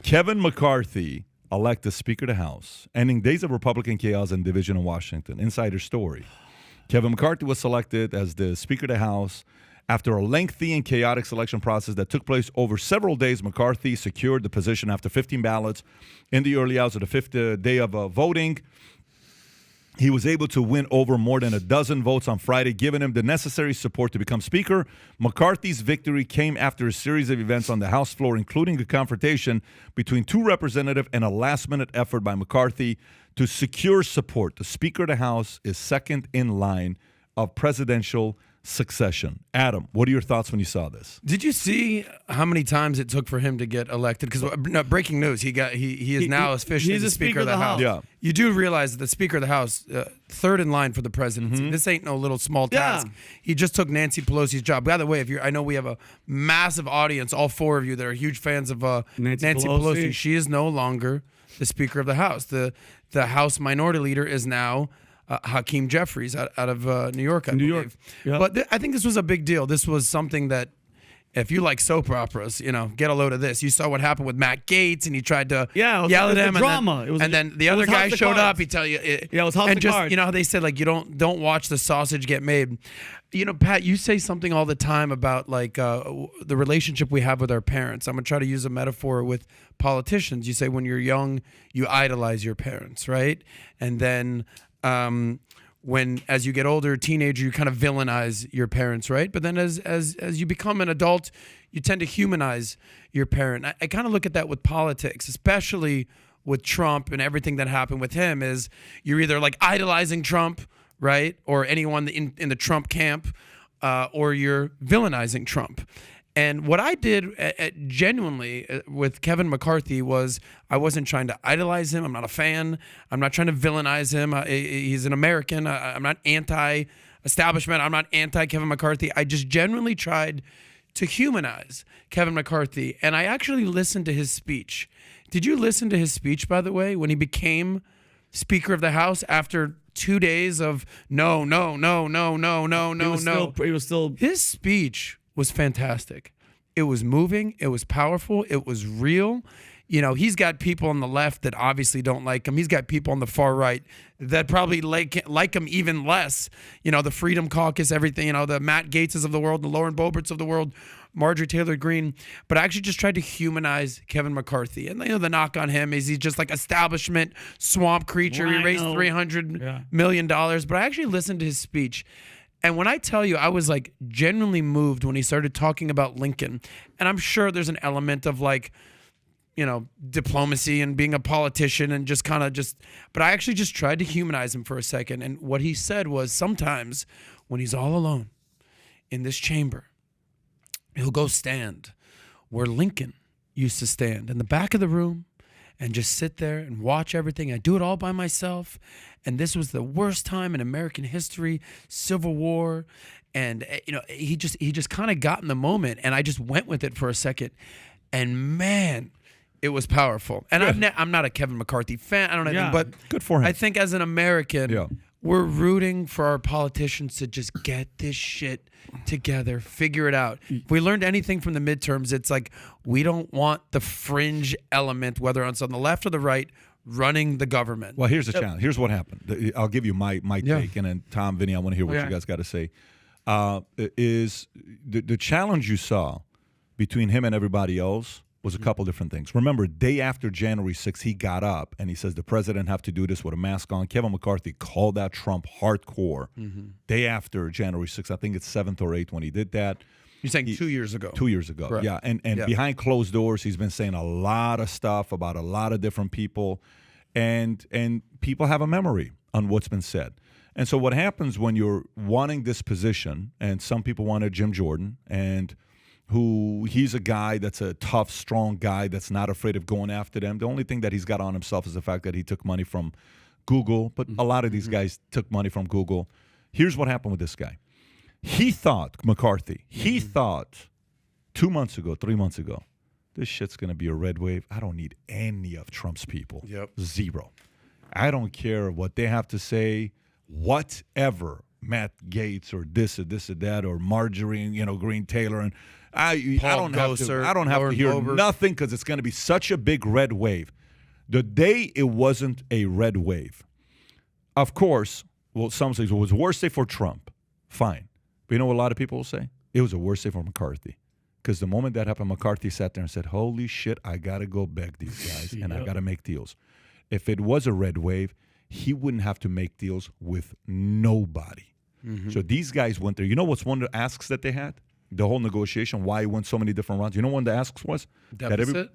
Kevin McCarthy elected Speaker of the House, ending days of Republican chaos and division in Washington. Insider story. Kevin McCarthy was selected as the Speaker of the House after a lengthy and chaotic selection process that took place over several days. McCarthy secured the position after 15 ballots in the early hours of the fifth day of voting. He was able to win over more than a dozen votes on Friday, giving him the necessary support to become Speaker. McCarthy's victory came after a series of events on the House floor, including a confrontation between two representatives and a last-minute effort by McCarthy to secure support. The Speaker of the House is second in line of presidential succession. Adam, what are your thoughts when you saw this? Did you see how many times it took for him to get elected? Because breaking news, he is now officially the Speaker of the House. Yeah. You do realize that the Speaker of the House, third in line for the presidency. Mm-hmm. This ain't no little small task. He just took Nancy Pelosi's job. By the way, I know we have a massive audience, all four of you that are huge fans of Nancy Pelosi. She is no longer the Speaker of the House. The House Minority Leader is now Hakeem Jeffries out of New York, I believe. Yep. But I think this was a big deal. This was something that, if you like soap operas, get a load of this. You saw what happened with Matt Gaetz, and he tried to yell at him. Drama. And then the other guy showed up. He tell you, it was House and the Cards. You know how they said, like, you don't watch the sausage get made. Pat, you say something all the time about like the relationship we have with our parents. I'm gonna try to use a metaphor with politicians. You say when you're young, you idolize your parents, right? And then when as you get older, teenager, you kind of villainize your parents, right? But then as you become an adult, you tend to humanize your parent. I kind of look at that with politics, especially with Trump and everything that happened with him. Is you're either like idolizing Trump, right, or anyone in the Trump camp, or you're villainizing Trump. And what I did genuinely with Kevin McCarthy was I wasn't trying to idolize him. I'm not a fan. I'm not trying to villainize him. He's an American. I'm not anti-establishment. I'm not anti-Kevin McCarthy. I just genuinely tried to humanize Kevin McCarthy. And I actually listened to his speech. Did you listen to his speech, by the way, when he became Speaker of the House after 2 days of no? His speech was fantastic. It was moving. It was powerful. It was real. He's got people on the left that obviously don't like him. He's got people on the far right that probably like him even less. The Freedom Caucus, everything, the Matt Gaetzes of the world, the Lauren Boeberts of the world, Marjorie Taylor Greene. But I actually just tried to humanize Kevin McCarthy. And the knock on him is he's just like establishment swamp creature. He raised $300 million. But I actually listened to his speech. And when I tell you, I was like genuinely moved when he started talking about Lincoln. And I'm sure there's an element of like, diplomacy and being a politician and but I actually just tried to humanize him for a second. And what he said was sometimes when he's all alone in this chamber, he'll go stand where Lincoln used to stand in the back of the room and just sit there and watch everything. I do it all by myself. And this was the worst time in American history, Civil War. And, he just kind of got in the moment. And I just went with it for a second. And, man, it was powerful. And I'm not a Kevin McCarthy fan. I don't know, but good for him. I think as an American, we're rooting for our politicians to just get this shit together, figure it out. If we learned anything from the midterms, it's like we don't want the fringe element, whether it's on the left or the right, running the government. Well, here's the challenge. Here's what happened. I'll give you my take, and then Tom, Vinny, I want to hear what you guys got to say. Is the challenge you saw between him and everybody else was a couple different things. Remember, day after January 6th, he got up and he says the president have to do this with a mask on. Kevin McCarthy called out Trump hardcore. Day after January 6th, I think it's 7th or 8th when he did that. You're saying 2 years ago. 2 years ago, correct. Yeah. And behind closed doors, he's been saying a lot of stuff about a lot of different people. And people have a memory on what's been said. And so what happens when you're wanting this position, and some people wanted Jim Jordan, and he's a guy that's a tough, strong guy that's not afraid of going after them. The only thing that he's got on himself is the fact that he took money from Google, but a lot of these guys took money from Google. Here's what happened with this guy. McCarthy thought 2 months ago, 3 months ago, this shit's going to be a red wave. I don't need any of Trump's people. Yep. Zero. I don't care what they have to say, whatever. Matt Gaetz or this or that or Marjorie, Green Taylor, and I don't have to hear nothing because it's going to be such a big red wave. The day it wasn't a red wave, of course, well, some say it was a worse day for Trump. Fine. But you know what a lot of people will say? It was a worse day for McCarthy. Because the moment that happened, McCarthy sat there and said, holy shit, I got to go beg these guys and I got to make deals. If it was a red wave, he wouldn't have to make deals with nobody. Mm-hmm. So these guys went there. You know what's one of the asks that they had? The whole negotiation, why he went so many different rounds. You know what one of the asks was? Deficit?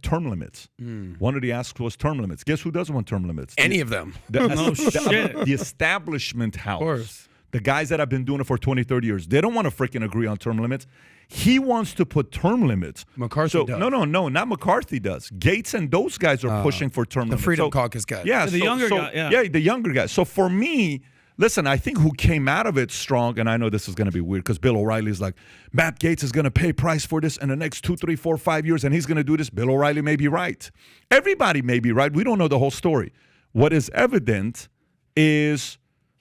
Term limits. One of the asks was term limits. Guess who doesn't want term limits? Any of them. The establishment house. Of course. The guys that have been doing it for 20, 30 years, they don't want to freaking agree on term limits. He wants to put term limits. McCarthy does. No, not McCarthy does. Gaetz and those guys are pushing for term limits. The Freedom Caucus guys. Yeah, the younger guy. Yeah, the younger guys. So for me, listen, I think who came out of it strong, and I know this is going to be weird because Bill O'Reilly's like, Matt Gaetz is going to pay price for this in the next 2, 3, 4, 5 years, and he's going to do this. Bill O'Reilly may be right. Everybody may be right. We don't know the whole story. What is evident is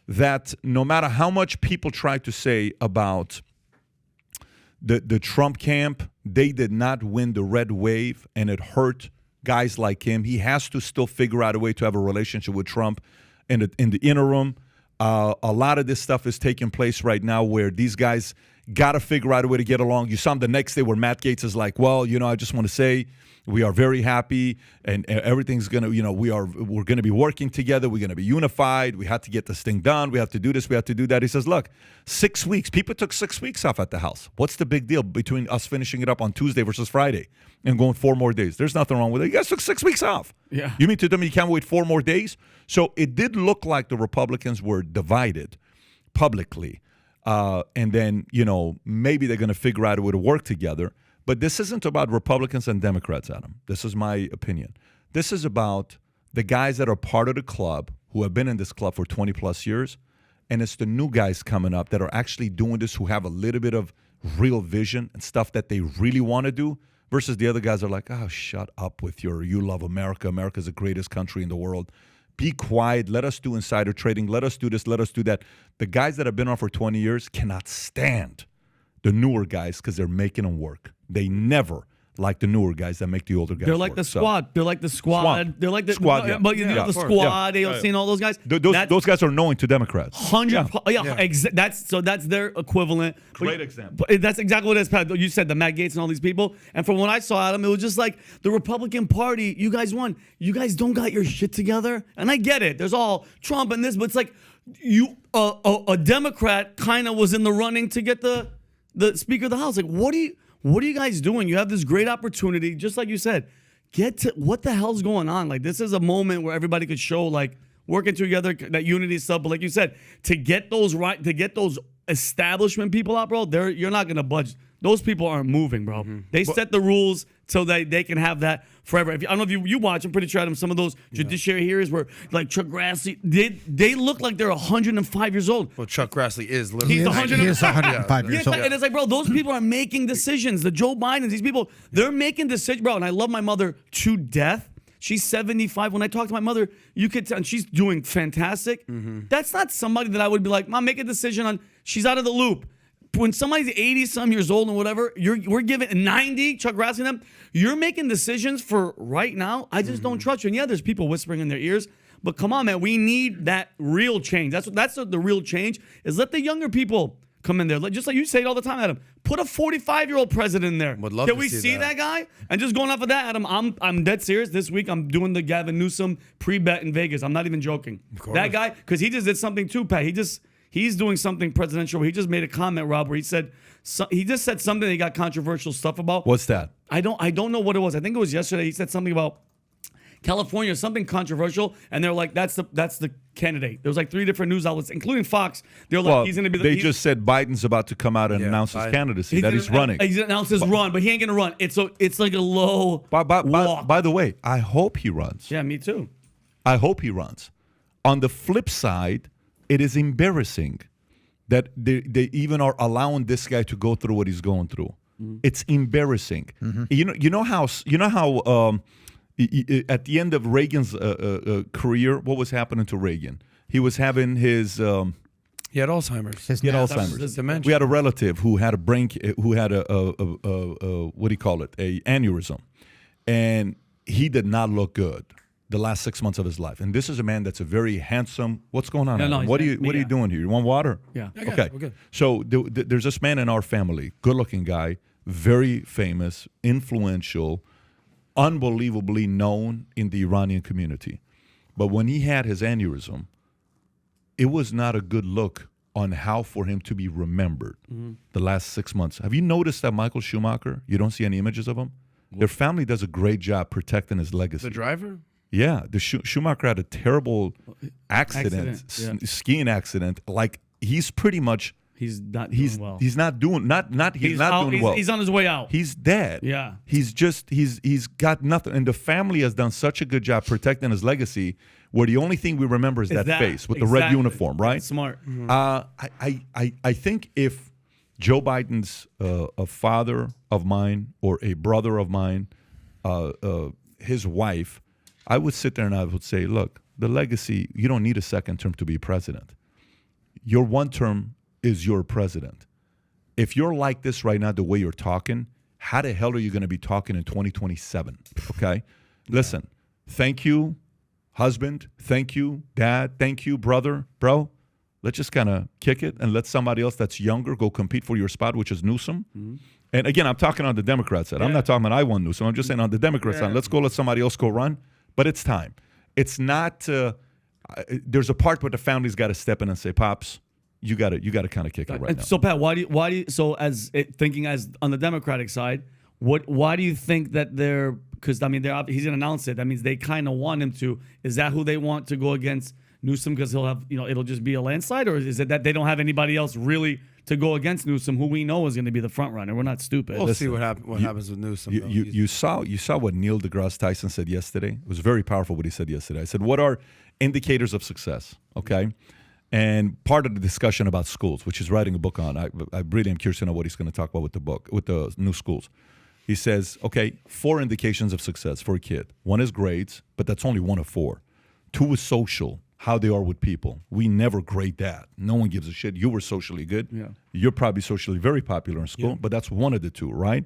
that no matter how much people try to say about the Trump camp, they did not win the red wave, and it hurt guys like him. He has to still figure out a way to have a relationship with Trump in the interim. A lot of this stuff is taking place right now where these guys got to figure out a way to get along. You saw him the next day where Matt Gaetz is like, well, I just want to say we are very happy and everything's going to, we're going to be working together. We're going to be unified. We have to get this thing done. We have to do this. We have to do that. He says, look, 6 weeks. People took 6 weeks off at the house. What's the big deal between us finishing it up on Tuesday versus Friday and going 4 more days? There's nothing wrong with it. You guys took 6 weeks off. Yeah. You mean to tell me you can't wait 4 more days? So it did look like the Republicans were divided publicly. And then, maybe they're going to figure out a way to work together. But this isn't about Republicans and Democrats, Adam. This is my opinion. This is about the guys that are part of the club who have been in this club for 20 plus years. And it's the new guys coming up that are actually doing this, who have a little bit of real vision and stuff that they really want to do, versus the other guys are like, oh, shut up with you love America. America's the greatest country in the world. Be quiet. Let us do insider trading. Let us do this. Let us do that. The guys that have been on for 20 years cannot stand the newer guys because they're making them work. They never like the newer guys that make the older guys They're like work. the squad. They're like the squad. They're like the squad. Yeah. But the squad. They'll see all those guys. Those guys are knowing to Democrats. 100. That's their equivalent. Great example. But that's exactly what it is, Pat. You said the Matt Gaetz and all these people. And from what I saw, Adam, it was just like the Republican Party. You guys won. You guys don't got your shit together. And I get it. There's all Trump and this, but it's like a Democrat kind of was in the running to get the Speaker of the House. Like, what are you guys doing? You have this great opportunity, just like you said. Get to what the hell's going on? Like, this is a moment where everybody could show like working together, that unity stuff. But like you said, to get those establishment people out, bro, you're not gonna budge. Those people aren't moving, bro. Mm-hmm. They set the rules so that they can have that forever. I don't know if you watch. I'm pretty sure Adam, some of those judiciary hearings where like Chuck Grassley, they look like they're 105 years old. Well, Chuck Grassley is literally. He is 105 years old. And it's like, bro, those people are making decisions. The Joe Bidens, these people, they're making decisions, bro. And I love my mother to death. She's 75. When I talk to my mother, you could tell, and she's doing fantastic. Mm-hmm. That's not somebody that I would be like, Mom, make a decision on. She's out of the loop. When somebody's 80-some years old and whatever, we're giving 90, Chuck Grassley and them, you're making decisions for right now. I just don't trust you. And yeah, there's people whispering in their ears, but come on, man, we need that real change. That's the real change is let the younger people come in there. Just like you say it all the time, Adam. Put a 45-year-old president in there. Would love Can to we see that guy? And just going off of that, Adam, I'm dead serious. This week I'm doing the Gavin Newsom pre-bet in Vegas. I'm not even joking. That guy, because he just did something too, Pat. He's doing something presidential. He just made a comment, Rob, where he just said something he got controversial stuff about. What's that? I don't know what it was. I think it was yesterday. He said something about California, something controversial, and they're like, that's the candidate. There was like 3 different news outlets, including Fox. They're like, he's going to be They just said Biden's about to come out and announce his candidacy, that he's running. He's announced his run, but he ain't going to run. It's like a low walk. By the way, I hope he runs. Yeah, me too. I hope he runs. On the flip side, it is embarrassing that they even are allowing this guy to go through what he's going through. Mm-hmm. It's embarrassing. Mm-hmm. You know how at the end of Reagan's career, what was happening to Reagan? He was having his He had Alzheimer's. He had Alzheimer's. His dementia. We had a relative who had a what do you call it? A aneurysm, and he did not look good the last 6 months of his life. And this is a man that's a very handsome. What's going on? No, Adam? he's What are me, you doing here? You want water? Yeah. I got Okay. it. We're good. So there's this man in our family, good-looking guy, very famous, influential, unbelievably known in the Iranian community. But when he had his aneurysm, it was not a good look on how for him to be remembered the last 6 months. Have you noticed that Michael Schumacher, you don't see any images of him? Their family does a great job protecting his legacy. The driver? Yeah, the Schumacher had a terrible accident, Yeah. skiing accident. Like he's pretty much He's not he's doing well. he's not doing not he's not out, doing well. He's on his way out. He's dead. Yeah. He's got nothing, and the family has done such a good job protecting his legacy. Where the only thing we remember is that face with the red exactly. uniform, right? That's smart. I think if Joe Biden's a father of mine or a brother of mine, his wife, I would sit there and I would say, look, the legacy, you don't need a second term to be president. Your one term is your president. If you're like this right now, the way you're talking, how the hell are you going to be talking in 2027? Okay? Listen, thank you, husband. Thank you, dad. Thank you, brother. Bro, let's just kind of kick it and let somebody else that's younger go compete for your spot, which is Newsom. And again, I'm talking on the Democrat side. I'm not talking about I won Newsom. I'm just saying on the Democrat side, let's go let somebody else go run. But it's time. It's not, there's a part where the family's got to step in and say, Pops, you got to kind of kick it right now. So Pat, why do you so as thinking as on the Democratic side, why do you think that they're, because I mean he's gonna announce it. That means they kind of want him to. Is that who they want to go against Newsom because he'll have, it'll just be a landslide, or is it that they don't have anybody else really to go against Newsom who we know is going to be the front runner? We're not stupid. We'll see what happens with Newsom. You saw what Neil deGrasse Tyson said yesterday. It was very powerful what he said yesterday. I said, what are indicators of success? Okay. And part of the discussion about schools, which he's writing a book on, I really am curious to know what he's going to talk about with the book, with the new schools. He says, okay, 4 indications of success for a kid. 1 is grades, but that's only 1 of 4. 2 is social, how they are with people. We never grade that. No one gives a shit. You were socially good. Yeah. You're probably socially very popular in school, but that's 1 of the 2, right?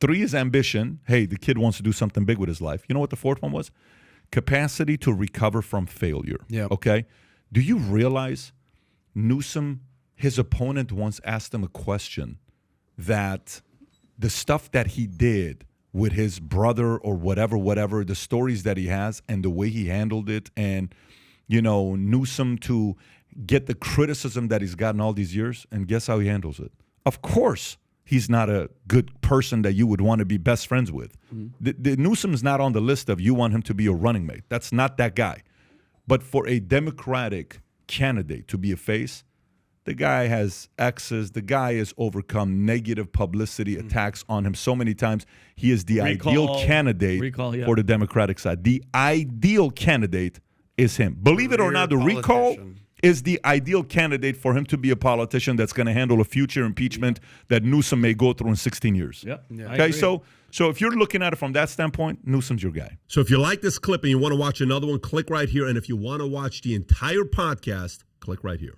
3 is ambition. Hey, the kid wants to do something big with his life. You know what the 4th one was? Capacity to recover from failure. Yeah. Okay? Do you realize Newsom, his opponent once asked him a question that the stuff that he did with his brother or whatever, the stories that he has and the way he handled it, and, Newsom to get the criticism that he's gotten all these years, and guess how he handles it? Of course, he's not a good person that you would want to be best friends with. The Newsom's not on the list of you want him to be your running mate. That's not that guy. But for a Democratic candidate to be a face, the guy has exes. The guy has overcome negative publicity attacks on him so many times. He is the ideal candidate for the Democratic side. The ideal candidate is him. Believe it or not, the recall is the ideal candidate for him to be a politician that's going to handle a future impeachment that Newsom may go through in 16 years. Yep. Yeah, okay, so if you're looking at it from that standpoint, Newsom's your guy. So if you like this clip and you want to watch another one, click right here. And if you want to watch the entire podcast, click right here.